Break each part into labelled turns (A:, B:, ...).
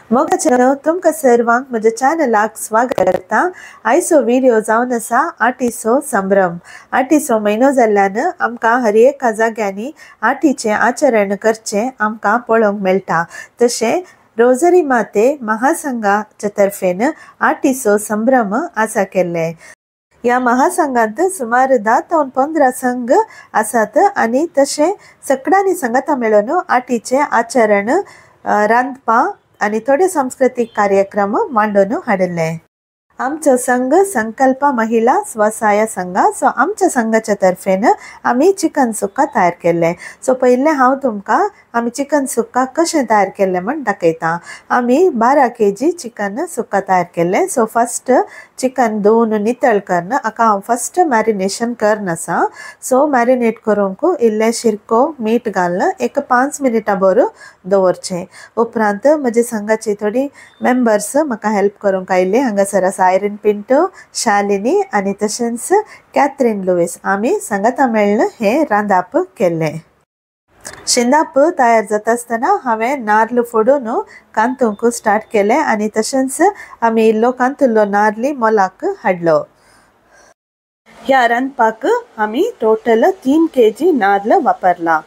A: मोगाचेरो तुमकां सर्वांक म्हज्या चॅनलाक स्वागत करता। आयचो व्हिडिओ जावन आसा आठीचो संभ्रम। आठीचो म्हयनो जाल्ल्यान आमकां हर एका जाग्यांनी आठीचें आचरण करचें आमकां पळोवंक मेळटा। तशें रोजरी माते महासंघाच्या तर्फेन आठीचो संभ्रम आसा केल्ले। ह्या महासंघांत सुमार 10 ते 15 संघ आसात आनी तशें सगळ्यांनी संगता मेळून आठीचें आचरण रांदपा आनी थोडे सांस्कृतिक कार्यक्रम मांडून हाडले। आमचो संघ संकल्प महिला स्वसहाय संघ। सो आमच्या संघाच्या तर्फेन आमी चिकन सुक्का तयार केले। सो पहिले हांव तुमकां आमी चिकन सुक्का कशें तयार केलें म्हण दाखयता। आमी 12 kg चिकन सुक्का तयार केले। सो फर्स्ट चिकन धुवन नितळ करन हाका हांव फर्स्ट मॅरिनेशन करन आसा। सो मॅरिनेट करूंक इल्ले शिरको मीठ घालन एक 5 मिनिटां भर दवरचें। उपरांत म्हजे संघाची थोडी मेंबर्स म्हाका हेल्प करूंक आयिल्ले। हांगासर आसा आयरन पिंटो, शालिनी आनी तशेंच कॅथरीन लुईस। आमी संगता मेळ्ळन हें रांदप केलें। शिंदाप तयार जाता आसतना हांवें नाल्ल फोडून कांतूंक स्टार्ट केलें आनी तशेंच आमी इल्लो कांतुल्लो नाल्ल मोलाक हाडलो। ह्या रांदपाक आमी टोटल 3 kg नाल्ल वापरला।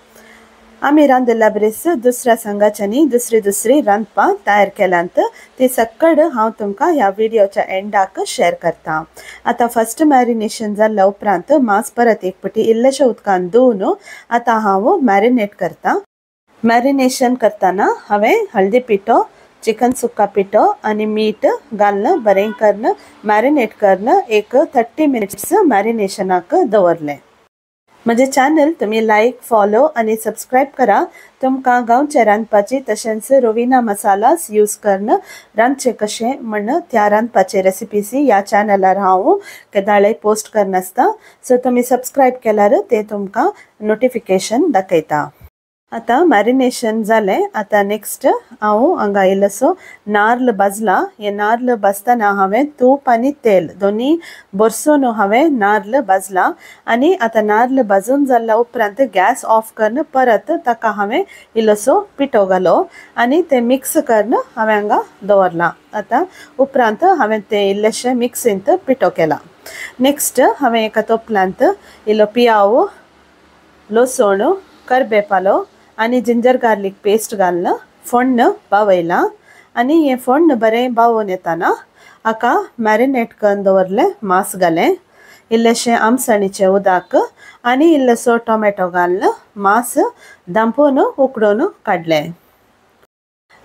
A: आमी रांदल्या बरेस दुसऱ्या संघाच्यांनी दुसरी रांदपां तयार केल्यांत ती सक्कड हांव तुमकां ह्या व्हिडिओच्या एंडाक शेअर करता। आतां फर्स्ट मॅरिनेशन जाल्ल्या उपरांत मांस परत एक पटी इल्लेशे उदकान धुवन आतां हांव मॅरिनेट करता। मॅरिनेशन करतना हांवें हळदी पिठो, चिकन सुक्का पिठो आनी मीठ घालन बरें करन मॅरिनेट करन एक 30 मिनिट्स मॅरिनेशनाक दवरलें। म्हजे चॅनल तुम्ही लाईक, फॉलो आनी सबस्क्राईब करा। तुमकां गांवचे रांदपाची तशेंच रोविना मसालास यूज करन रांदचे कशें म्हण त्या रांदपाचे रेसिपीज ह्या चॅनलार हांव केदाळे पोस्ट करन आसता। सो तुमी सबस्क्राईब केल्यार ते तुमकां नोटिफिकेशन दाखयता। आतां मॅरिनेशन जालें। आतां नेक्स्ट हांव हांगा इल्लोसो नाल्ल भाजला। हे नाल्ल भाजतना हांवें तूप आनी तेल दोनी भरसून हांवें नाल्ल भाजला आनी आतां नाल्ल भाजून जाल्ल्या उपरांत गॅस ऑफ करन परत ताका हांवें इल्लोसो पिठो घालो आनी ते मिक्स करन हांवें हांगा दवरला। आतां उपरांत हांवें ते इल्लेशे मिक्सींत पिठो केला। नेक्स्ट हांवें एका तोपल्यांत इल्लो पियाव, लसूण, करबेपालो आनी जिंजर गार्लीक पेस्ट घालन फोण्ण बावयला आनी हें फोण्ण बरें बावून येताना हाका मॅरिनेट करून दवरलें मांस घालें, इल्लेशें आमसणीचें उदक आनी इल्लोसो टोमॅटो घालन मांस धांपून उकडून काडलें।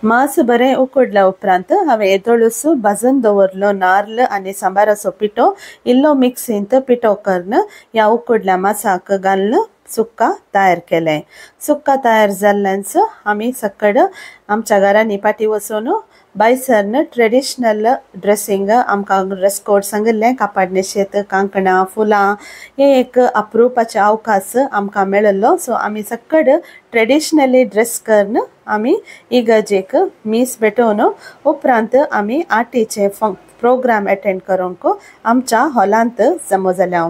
A: मांस बरें उकडल्या उपरांत हांवें येदोळूस भाजून दवरलो नाल्ल आनी सांबाराचो पिठो इल्लो मिक्सींत पिठो करन ह्या उकडल्या मांसाक घालन सुक्का तयार केलें। सुक्का तयार जाल्ल्यानच आमी सक्कड आमच्या घरांनी पाटी वचून बायसरन ट्रेडिशनल ड्रेसींग आमकां ड्रेस कोड सांगिल्लें, कापड न्हेसयेत, कांकणां, फुलां हे एक अप्रुपाचे अवकाश आमकां मेळिल्लो। सो आमी सक्कड ट्रेडिशनली ड्रेस करन आमी इगर्जेक मीस भेटोवन उपरांत आमी आठीचे प्रोग्राम अटेंड करूंक आमच्या हॉलांत जमो जाल्या।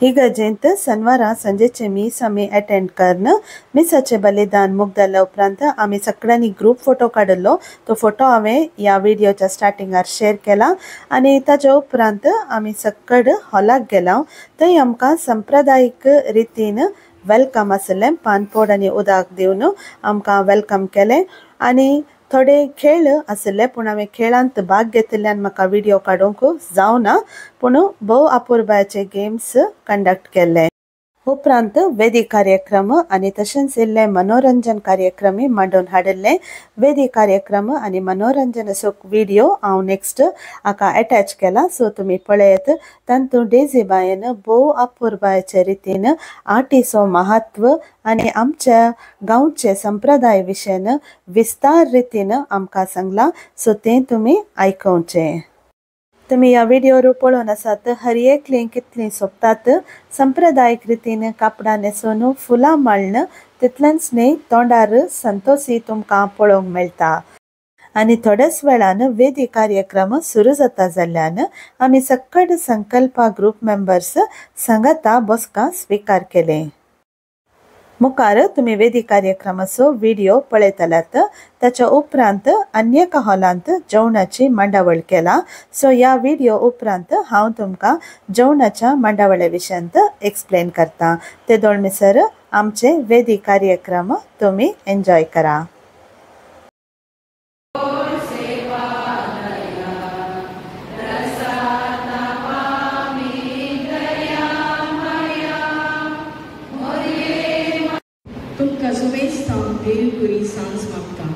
A: इगर्जेंत शनिवारा संजेचे मीस आमी अटेंड करन मिसाचे बलिदान मुग जाल्ल्या उपरांत आमी सगळ्यांनी ग्रूप फोटो काडिल्लो। तो फोटो हांवें ह्या व्हिडिओच्या स्टार्टिंगार शेअर केला आनी ताच्या उपरांत आमी सक्कड हॉलाक गेला। थंय आमकां संप्रदायीक रितीन वेलकम आसलें, पानपोड आनी उदक दिवन आमकां वेलकम केलें आनी थोडे खेळ आसले पूण हांवें खेळांत भाग घेतिल्ल्यान म्हाका व्हिडिओ काडूंक जावना पूण भोव अपुरबायेचे गेम्स कंडक्ट केले। उपरांत वेदी कार्यक्रम आनी तशेंच इल्ले मनोरंजन कार्यक्रमी मांडून हाडिल्ले। वेदी कार्यक्रम आनी मनोरंजनाचो व्हिडिओ हांव नेक्स्ट हाका अटॅच केला। सो तुमी पळयत तांतूं डेझी बायेन भोव अपुरबायेचे रितीन आठीचो महत्व आनी आमच्या गांवचे संप्रदाय विशयन विस्तार रितीन आमकां सांगला। सो तें तुमी आयकुचें। तुमी ह्या व्हिडिओर पळोवन आसात हर एक लिंक कितलीं सोंपतात। संप्रदायीक रितीन कापडां न्हेसून फुलां माळन तितलेंच न्ही तोंडार संतोशी तुमकां पळोवंक मेळटा। आनी थोड्याच वेळान वेदी कार्यक्रम सुरू जाता जाल्ल्यान आमी सक्कड संकल्पा ग्रूप मेंबर्स संगता बसका स्वीकार केलें। मुखार तुम्ही वेदी कार्यक्रमाचो व्हिडिओ पळयतलात। ताच्या उपरांत अन्य एका हॉलांत जेवणाची मांडावळ केला। सो ह्या व्हिडिओ उपरांत हांव तुमकां जेवणाच्या मांडावळे विशयांत एक्सप्लेन करता। ते दोन मिसर आमचे वेदी कार्यक्रम तुम्ही एन्जॉय करा।
B: तुमकां शुभेच्छा देव बरी सांज मागता।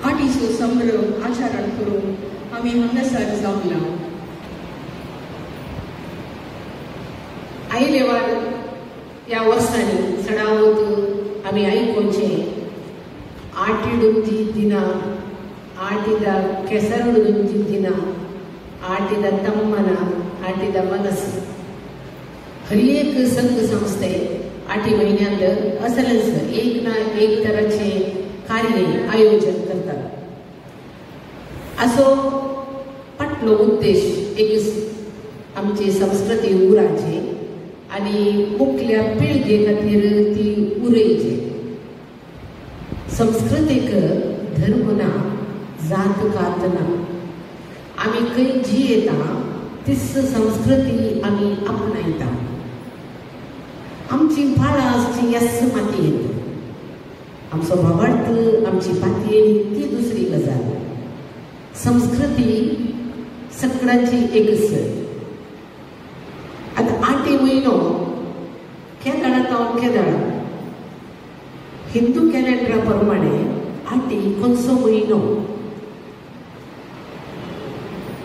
B: आठीचो संभ्रम आचरण करून आमी हांगासर जमला। आयले वार ह्या वर्सांनी चडावत आमी आयकोचे आटिडुंची दिना आटिद केसरडुंची दिना आटिद तम्मना आटिद मनस हर एक संघ संस्थे आठी महिन्यांत असलच एक ना एक तराचे कार्य आयोजन करतात। असो पटलो उद्देश एक आमची संस्कृती उराची आणि मुखल्या पिळगे खातीर ती उरयची। संस्कृतीक धर्म ना जात कात ना, आमी खंय जी येता तीच संस्कृती आमी आपणायता। आमची भाळा आसची यास मातयेंत, आमचो भावार्थ आमची पातयेंत ती दुसरी गजाल। संस्कृती सगळ्यांची एकच। आता आठी म्हयनो केदाळा जावन केदाळा हिंदू कॅलेंडरा प्रमाणे आठी कोणसो म्हयनो।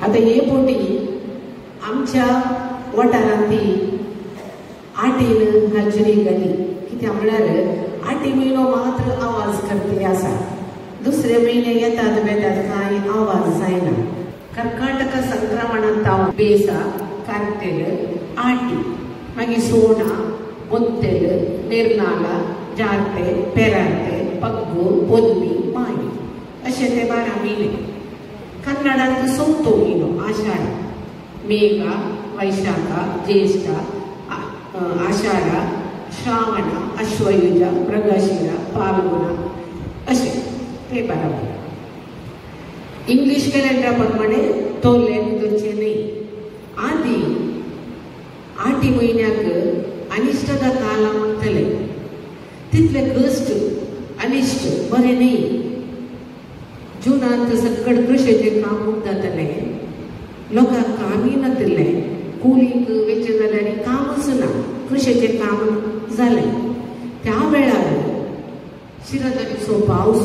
B: आता हे पोटी आमच्या वाठारांती आठीन हाजरी घाली कित्याक म्हळ्यार आठी म्हयनो मात्र आवाज करते आसा, दुसरे म्हयने येतात बेतात कांय आवाज जायना। कर्काटक संक्रमणांत बेसा कार्तेल आटी मागीर सोना बोत्तेल निर्नाला जार्ते पेरार्ते पग्गू पोन्नी माई अशे ते 12 म्हयने। कन्नडांत चवथो म्हयनो आषाढ, मेघा वैशाखा ज्येष्ठा आषाढा श्रावण अश्वयुजा मृगशिरा फाल्गुना असे ते 12 महिने। इंग्लिश कॅलेंडरा प्रमाणे तो लेख करचे नाही। आधी आठी म्हयन्याक अनिष्टदा काल म्हणटले तितले कश्ट अनिष्ट बरे नाही। जुनांत सकड कृषीचे काम जातले, लोकांक कामी नातले, कुलीक वेचे जाल्यार कामच ना, कृषीचे काम जाले। त्या वेळार शिरदरीचो पावस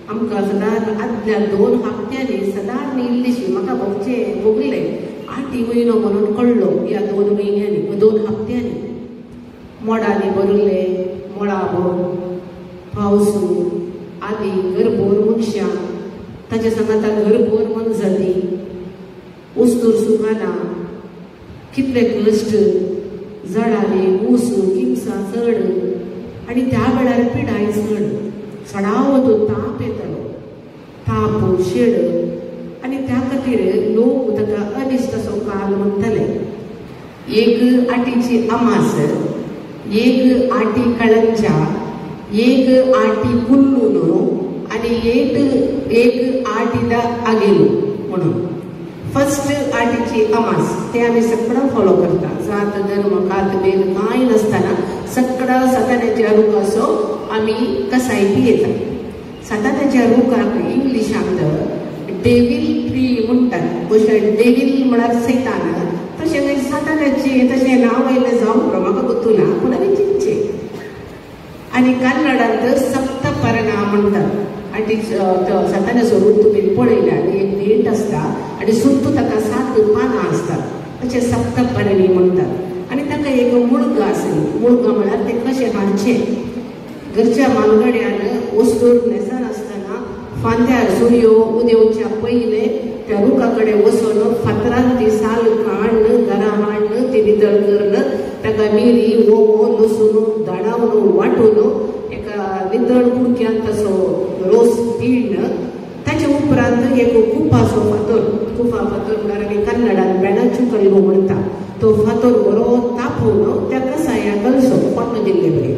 B: आमकां सदां आदल्या 2 हप्त्यांनी सदां इल्लीशी म्हाका भोगले आठी म्हयनो म्हणून कळ्ळो ह्या 2 म्हयन्यांनी 2 हप्त्यांनी। मोडांनी भरले मोळाभर पावस आदी घरभर मनशां ताचे सांगाता घरभर मनजाती उस्तूर सुखाना कितले कश्ट जडाले ऊस किमसा चड आणि त्या वेळार पिडाय चड चडावतो ताप येतलो ताप शेड आणि त्या खातीर लोक ताका अनिष्टसो काल म्हणटाले। एक आटीची अमास, एक आटी कळंच्या, एक आटी कुल्लून आणि एक आटीदा आगेलो म्हणून। फर्स्ट आटीची अमास ते आमी सगळं फॉलो करता। जात धर्म कात भेद कांय नसताना सगळं सातान्याच्या रुखाचो आमी कसायती येता। सातान्याच्या रुखाक इंग्लिशांत डेविल ट्री म्हणटात। जशें डेविल म्हळ्यार सैतान तशें सातान्याचे तशें नांव आयलें जावं म्हाका गुर्तुना पूण आमी चिंतचे। आनी कन्नडांत सप्तपर्णा म्हणटात। आनी सातान्याचो रूप तुमी पळयल्यार एक भेट आसता आनी सुद्दां ताका 7 पानां आसतात तशें सप्तपर्णी म्हणटात। आनी ताका एक मुळगो आसली, मुळगो म्हळ्यार तें कशें हाडचें। घरच्या मालगड्यान वस्तूर न्हेसन आसतना फांद्यार सूर्यो उदेवच्या पयले त्या रुखा कडेन वचून फातरान ती साल काडन घरा हाडन ती नितळ करून ताका मिरी ओंवो लसूण धाडावन वांटून एका नितळ कुडक्यान ताचो रोस पिळन ताचे उपरांत एक कुफा फातर म्हळ्यार आमी कन्नडांत बेणाचो कल्लो म्हणटा तो फातर बरो तापोवन त्या कसायाक घालचो कोण दिल्ले बरे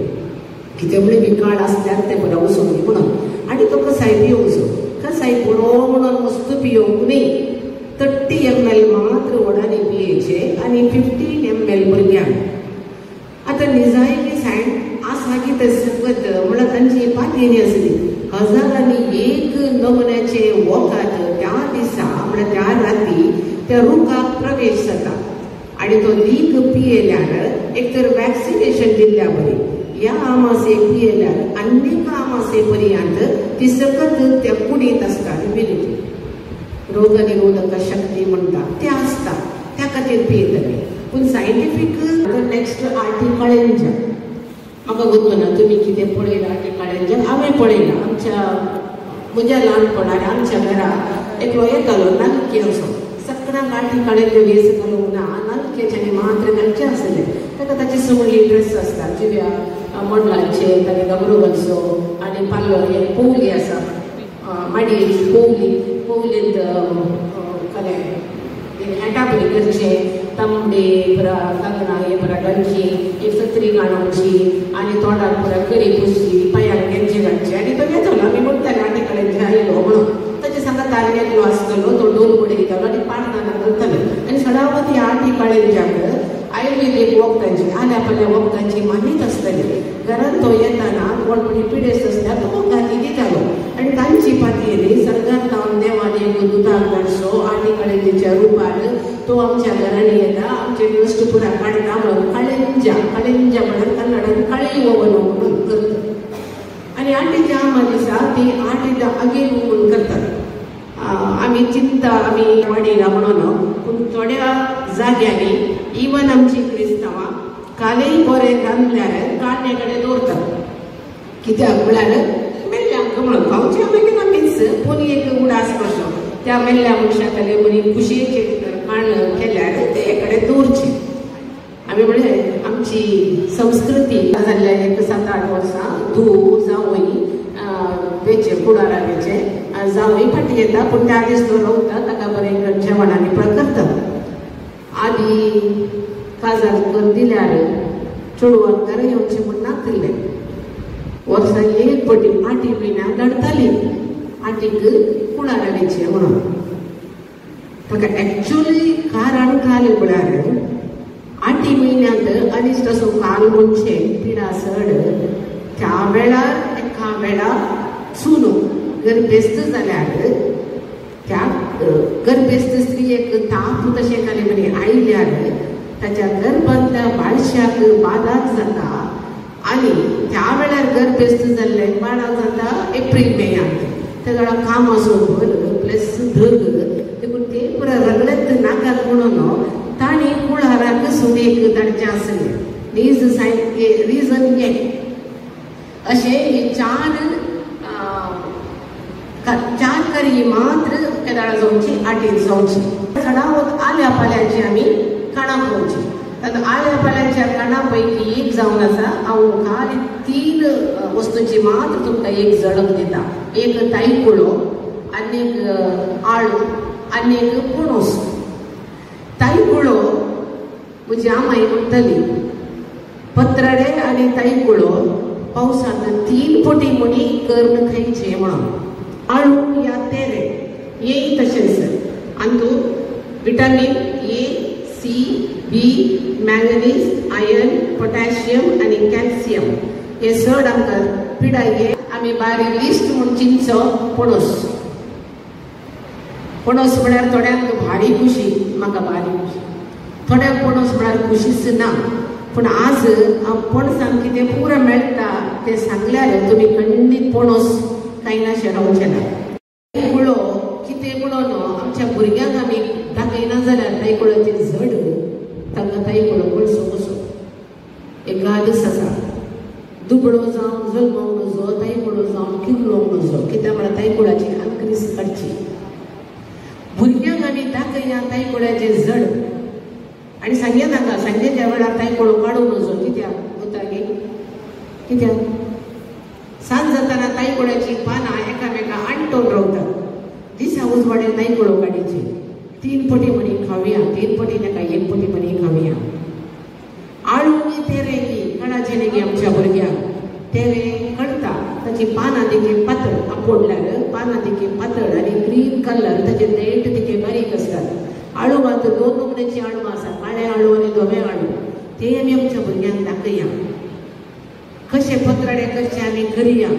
B: कितें म्हळें विकाळ आसल्यार तें बरें वचून म्हणून आनी तो कसाय पिवचो कसाय बरो म्हणून मस्त पियोंक न्ही 30 ml मात्र वडांनी पियेचे आनी 15 ml भुरग्यांक आतां निजायली सायड आसा की तें सगळत म्हळ्यार तांची पातयेनी आसली हजारांनी एक नमुन्याचे वखद त्या दिसा म्हळ्यार त्या राती त्या रुखाक प्रवेश जाता आनी तो लीक पियेल्यार एक तर वॅक्सिनेशन दिल्ल्या बरी ह्या आमासेक पियेल्यार आनीक आमासे पर्यंत ती सकत त्या कुडींत आसता इम्युनिटी रोगनिरोधक शक्ती म्हणटा ते आसता त्या खातीर पियेतले पूण सायंटिफीक नेक्स्ट आर्टिकळेंच्या म्हाका खबर ना तुमी कितें पळयलां आर्टिकळेंच्या हांवें पळयलां आमच्या म्हज्या ल्हानपणांत आमच्या घरा एकलो येतालो नलके असो सगळ्यांक आर्टिकळेंचे वेस घालूंक ना नलकेच्यानी मात्र घालचे आसले ताका ताची सगळी ड्रेस आसता जिव्या मॉडलांचे ताणे गबरो घालचो आनी पालो हे पोवली आसा माडयेची पोवलींत कलें हेटा बरी करचे तांबडे पुरा कांकणां हे पुरा घालची एक सत्री घालूंची आनी तोंडाक पुरा करी पुसची पांयांक गेंजे घालचे आनी तो येतालो आमी म्हणटाले आनी कडेन आयलो म्हणून ताचे सांगात ताल्लेलो आसतलो तो डोल बडयतालो आनी पाडताना घालतालो आनी सदांच ह्या आर्टिकळेंच्याक आयुर्वेदीक वखदांची आल्या पाल्या वखदांची मानीत आसतली घरांत तो येताना कोण कोणी पिडेस्त आसल्यार तो वखदांनी दितालो आनी तांची पातयेनी सगळ्यांत लावन देवान एक दुदाक धाडचो आर्टिकळेंच्या रुपार तो आमच्या घरांनी येता आमचे नश्ट पुरा काडटा म्हणून काळेंजा म्हळ्यार कन्नडान काळी ओवन म्हणून करता आनी आटीच्या आमा दिसा ती आटीच्या आगेर म्हणून करतात आमी चिंता आमी वाडयला म्हणून पूण थोड्या जाग्यांनी इवन आमची क्रिस्तांवां कालेय बरें रांदल्यार कांडे कडेन दवरतात कित्याक म्हळ्यार मेल्ल्यांक म्हणून खावचें मागीर आमीच पूण एक उडास कशो त्या मेल्ल्या मनशा खाली बरी कुशेचे काण केल्यार ते कडेन दवरचें आमी म्हळें आमची संस्कृती जाल्ल्या एक 7-8 वर्सां धूव जावई वेचे कुडाराचे जावई फाटी येता पूण त्या दीस तो रावता ताका बरें जेवणांनी पळय करतात आदी काजार करून दिल्यार चेडवाक घरा येवचें म्हूण नासलें वर्सां एक पटी 8 म्हयन्याक धाडटाली आटीक कुडार हाडचे म्हणून ताका एक्चुअली कारण काल म्हळ्यार 8 म्हयन्यांत अनिश्ट असो काल म्हणचे पिडा सड त्या वेळार एका वेळार सुनो गर्भेस्त जाल्यार त्या गर्भेस्त स्त्रियेक ताप तशें कांय म्हणे आयल्यार ताच्या गर्भांतल्या बाळशाक बादाक जाता आनी त्या वेळार गर्भेस्त जाल्ले बाळाक जाता एप्रील मेयांत त्या वेळार काम असो भर प्लस धग देखून ते पुरा रगडत नाकात म्हणून ताणी कुळाराक सुनेक धाडचें आसलें रिजन हे अशें चार करी मात्र केदाळा जावची आटीन जावची सदांच आल्या पाल्याची आमी काणां पळोवची तातूंत आल्या पाल्याच्या काणां पैकी एक जावन आसा हांव खाली 3 वस्तूंची मात्र तुमकां एक झळक दिता एक तायकुळो आनीक आळू आनीक पणस तायकुळो म्हजी आमाई म्हणटली पत्रडे आनी तायकुळो पावसांत 3 पटी मणी कर्ण खायचे म्हणून आळू या तेरे हेय तशेंच हातूंत vitamin A C B manganese iron potassium आनी कॅल्शियम हे चड आमकां पिडाये आमी बारीक लिस्ट म्हूण चिंचो पणस पणस म्हळ्यार थोड्यांक भारी खुशी म्हाका बारी खुशी थोड्यांक पणस म्हळ्यार खुशीच ना पूण आज पणसांक कितें पुरो मेळटा तें सांगल्यार तुमी खंडीत पणस कांय नाशें रावचें ना तायकुळो कितें म्हणून आमच्या भुरग्यांक आमी दाखयना जाल्यार तायकुळाचें झड तांकां तायकुळो कळसो कसो एक गादस आसा दुबळो जावन जल्मोंक नजो तायकुळो जावन किल्लोंक नजो कित्याक म्हळ्यार तायकुळाची आंक्रीस काडची भुरग्यांक आमी दाखया तायकुळ्याचें झड आनी सांगे ताका सांजेच्या वेळार तायकुळो काडूं नजो कित्याक वता कित्याक सांज जाताना तायकुळ्याची पानां एकामेका आंटोवन रावतात दिसा उजवाडे तायकुळो काडीची तीन पटी म्हणी खावया, तीन पटी नाका एक पटी म्हणी खावया. आळूनी तेरेगी कणाचे नेगी आमच्या भुरग्यांक तेरे कळटा ताची पानां देखीक पातळ आपोडल्यार पानां देखीक पातळ आनी ग्रीन कलर ताचे देठ देखीक बारीक असतात. आळू मात दोन नमुन्याची आळू आसा, काळे आळू आनी धवे आळू. ते आमी आमच्या भुरग्यांक दाखया कशे पत्राडे करचे आमी करया.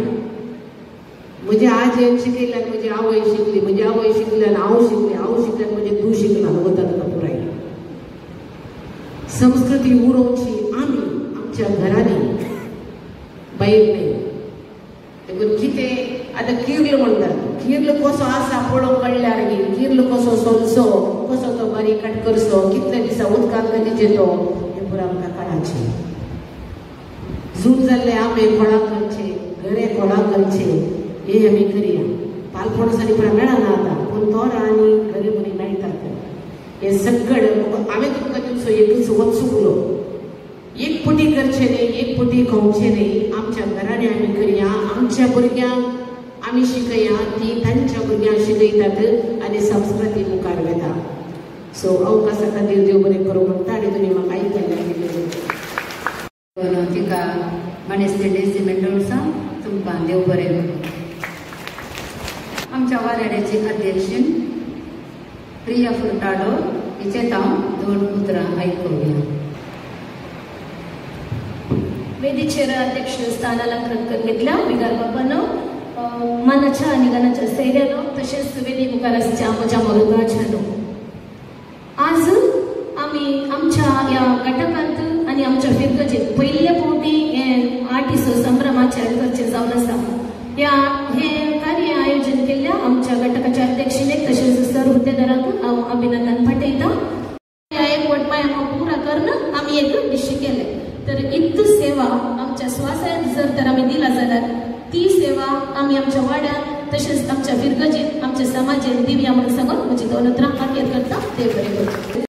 B: म्हजे आजयेन शिकयल्यान म्हजी आवय शिकली, म्हजी आवय शिकल्यान हांव शिकलें, हांव शिकल्यान म्हणजे तूं शिकला. वता तुका पुराय संस्कृती उडोवची आमी आमच्या घरांनी बाहेर नाही. देखून कितें आतां किर्ल म्हणटात, किर्ल कसो आसा पळोवंक कळल्यार किर्ल कसो सोलचो, कसो तो बारीक कट करचो, कितले दिसा उदकांत घालीचे तो, हे पुरो आमकां कळाचें. झूल जाल्ले आंबे खोळाक घालचे, घरे खोळाक घालचे, हे आमी करया. पालपणसांनी पुरा मेळना आतां, पूण तोरां आनी घरे बरी मेळटात. हे सगळें हांवें तुमकां दिवचो एकच वचूंकलो. एक पटी करचे न्ही, एक पटी खावचे न्ही, आमच्या घरांनी आमी करया. आमच्या भुरग्यांक आमी शिकया, ती तांच्या भुरग्यांक शिकयतात आनी संस्कृती मुखार वेता. सो अवकाशा खातीर देव बरें करूं म्हणटा आनी तुमी म्हाका आयकल्ल्याक
C: तिका मनेस्ते डेसी मेंडोळसा तुमकां देव बरें करूं. आमच्या वारेड्याची अध्यक्षीण प्रिया फुर्टाडो हिचेत हांव दोन उतरां आयकूया.
D: वेदीचेर अध्यक्ष स्थान अलंकृत करून घेतल्या विगार बाबानो, मानाच्या आनी गानाच्या सैर्यानो, तशेंच वेदी मुखार आसच्या म्हज्या मरुदाच्यानो. आज आमी आमच्या ह्या घटकांत आनी आमच्या फिरगजेक पयले फावटी हे आर्टिसो संभ्रमाचे करचे जावन आसा. हे कार्य आयोजन केल्ल्या आमच्या घटकाच्या अध्यक्षिणेक तशेंच सर हुद्देदारांक हांव अभिनंदन पाठयतां. ह्या एकवटपाय पुरा करून आमी एक डिशी केले. तर इतली सेवा आमच्या स्वासायन जर तर आमी दिला जाल्यार ती सेवा आमी आमच्या वाड्यात तशेंच आमच्या फिरगजेन आमच्या समाजान दिवया म्हणून सांगून म्हजी दोन उतरां आखेर करता. देव बरें करूं.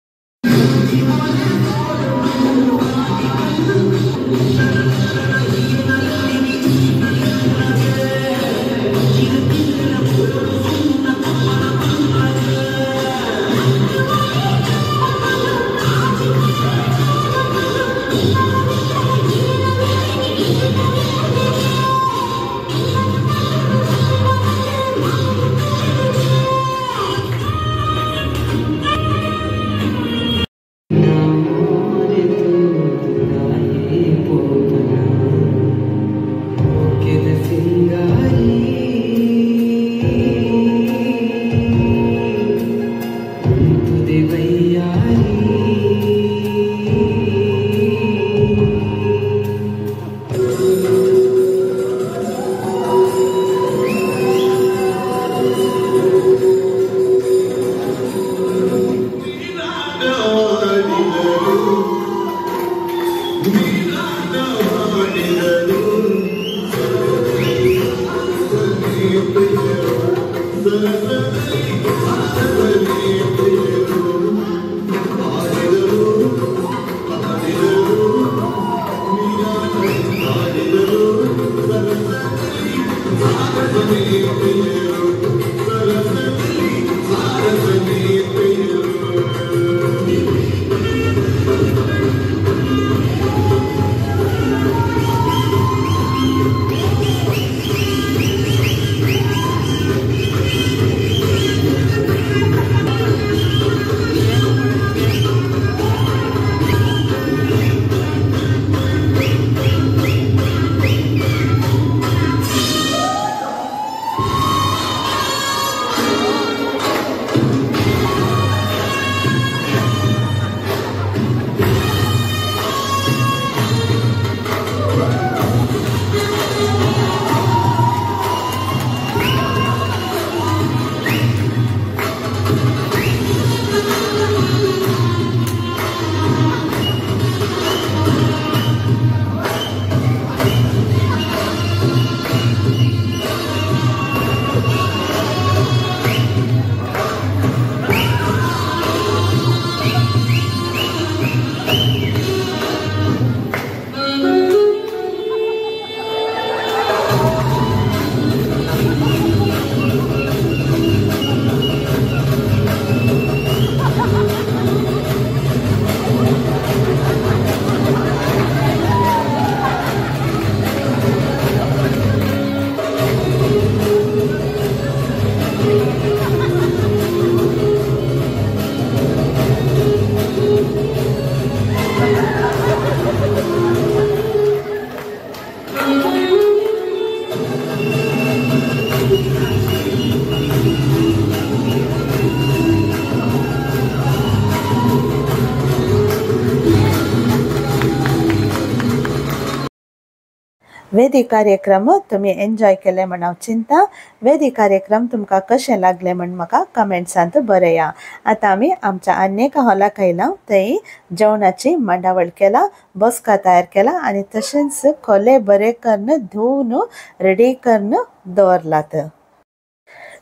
A: वेदी कार्यक्रम तुम्ही एन्जॉय केले म्हण हांव चिंता. वेदी कार्यक्रम तुमकां कशें लागले म्हण म्हाका कमेंट्सांत बरया. आतां आमी आमच्या आनी एका हॉलाक आयला. थंय जेवणाची मांडावळ केला, बसका तयार केला आनी तशेंच खोले बरे करून धुवन रेडी करून दवरलात.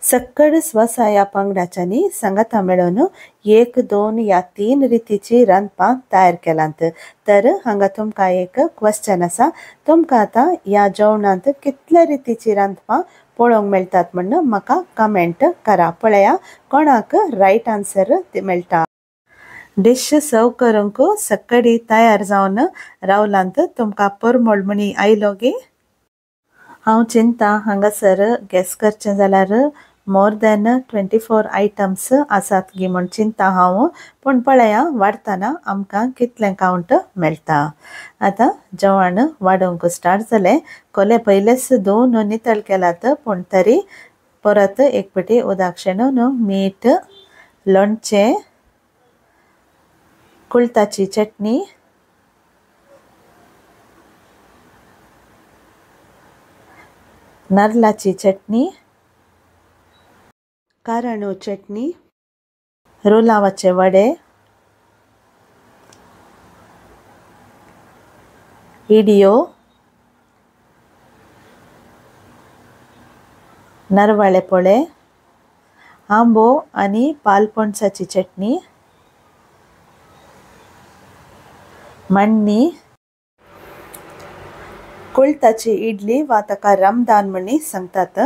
A: सक्कड स्वसाया पंगडाच्यांनी सांगाता मेळून 1, 2 या 3 रितीची रांदपां तयार केलांत. तर हांगा तुमकां एक क्वेश्चन आसा. तुमकां आतां ह्या जेवणांत कितले रितीची रांदपां पळोवंक मेळटात म्हणून म्हाका कमेंट करा. पळया कोणाक रायट आन्सर मेळटा. डिश सर्व करूंक सक्कडी तयार जावन रावलांत. तुमकां परमळ म्हणी आयलो गे. हांव चिंता हांगासर गॅस करचें जाल्यार मोर दॅन 24 आयटम्स आसात गी म्हण चिंता हांव. पूण पळया वाडटना आमकां कितलें कावंट मेळटा. आतां जेवण वाडोवंक स्टार्ट जालें. खोले पयलेच धुवन नितळ केलात पूण तरी परत एक पेटी उदक शेणून मीठ, लोणचें, कुळथाची चटणी, नारळाची चटणी, कारणू चटणी, रोलावाचे वडे, इडियो, नारवाळे पोळे, आंबो आनी पालपणसाची चटणी, मण्णी, कुळथाची इडली वा ताका रमदान म्हणी सांगतात,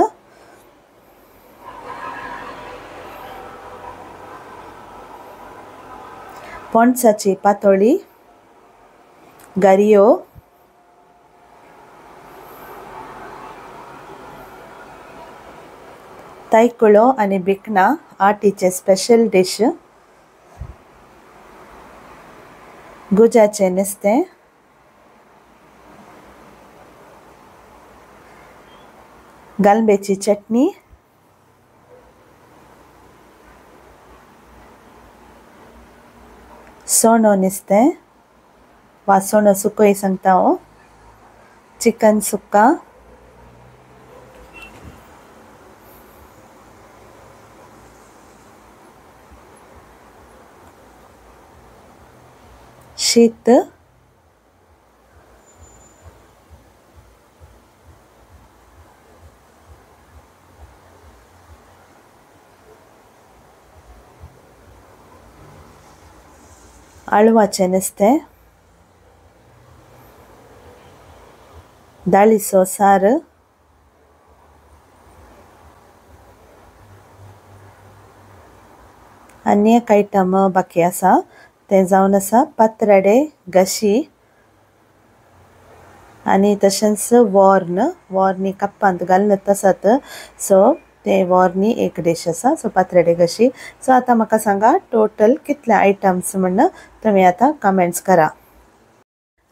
A: पणसाची पातोळी, गारियो, तायकुळो आनी भिकणा आटीचे स्पेशल डिश, गुजाचें नुस्तें, गालमेची चटणी, सोणो नुस्तें वा सोणो सुकोय सांगता हांव, चिकन सुक्का, शीत, आळवाचें नुस्तें, दाळीचो सार, आनी एक आयटम बाकी आसा तें जावन आसा पातराडे गशी आनी तशेंच वॉर्नी कप्पांत घालून आसात. सो ते वॉर्नी एक डिश आसा. सो पातराडे गशी. सो आतां म्हाका सांगा टोटल कितले आयटम्स म्हण तुमी आतां कमेंट्स करा.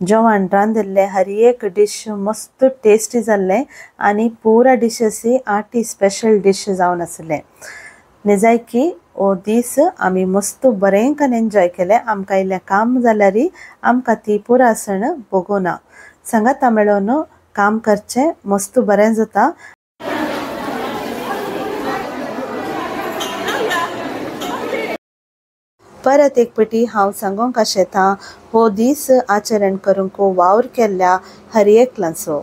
A: जेवण रांदिल्लें हर एक डिश मस्त टेस्टी जाल्लें आनी पुरा डिशेस आटी स्पेशल डिश जावन आसलें. निजायकी ओ दीस आमी मस्त बरें करून एन्जॉय केलें. आमकां इल्लें काम जाल्यार आमकां ती पुरा सण भोगूना. सांगाता मेळून काम करचें मस्त बरें जाता. परत एक पेटी हांव सांगूंक आशेतां हो दीस आचरण करूंक वावर केल्ल्या हर एकल्यांचो.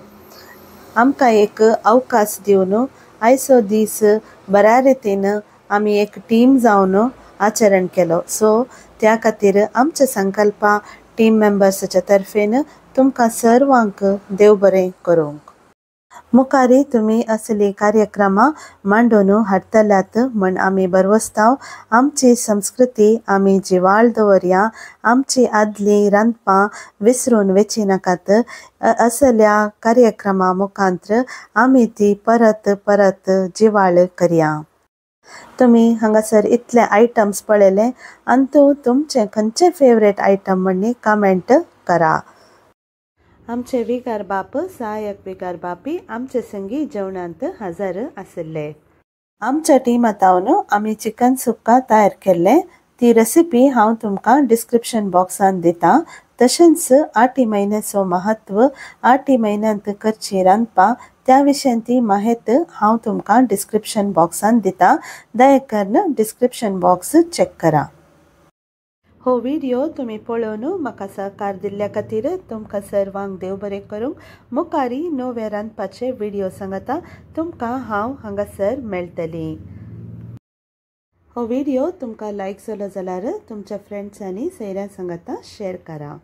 A: आमकां एक अवकाश दिवन आयचो दीस बऱ्या रितीन आमी एक टीम जावन आचरण केलो. सो त्या खातीर आमचे संकल्पा टीम मेंबर्साच्या तर्फेन तुमकां सर्वांक देव बरें करूंक. मुखारी तुमी असली कार्यक्रमां मांडून हाडटल्यात म्हण आमी बरवस्तांव. आमची संस्कृती आमी जिवाळ दवरया. आमची आदली रांदपां विसरून वची नाकात. असल्या कार्यक्रमां मुखांत्र आमी ती परत परत जिवाळ करया. तुमी हांगासर इतले आयटम्स पळयले अंतू तुमचे खंयचे फेवरेट आयटम म्हणनी कमेंट करा. आमचे विकार बाप सहाय्यक विकार बापी आमचे संगी जेवणांत हजर आसले. आमच्या टिमांतावन आमी चिकन सुक्का तयार केल्लें. ती रेसिपी हांव तुमकां डिस्क्रिप्शन बॉक्सान दितां. तशेंच आटी म्हयन्याचो महत्व, आटी म्हयन्यांत करची रांदपा त्या विशयी माहिती हांव तुमकां डिस्क्रिप्शन बॉक्सान दिता. दया करून डिस्क्रिप्शन बॉक्स चेक करा. हो व्हिडिओ तुम्ही पळोवन म्हाका सहकार दिल्ल्या खातीर तुमकां सर्वांक देव बरें करूं. मुखारी नवे रांदपाचे व्हिडिओ सांगता तुमकां हांव हांगासर मेळटली. हो व्हिडिओ तुमकां लायक जालो जाल्यार तुमच्या फ्रेंड्स आनी सयऱ्यां सांगता शेअर करा.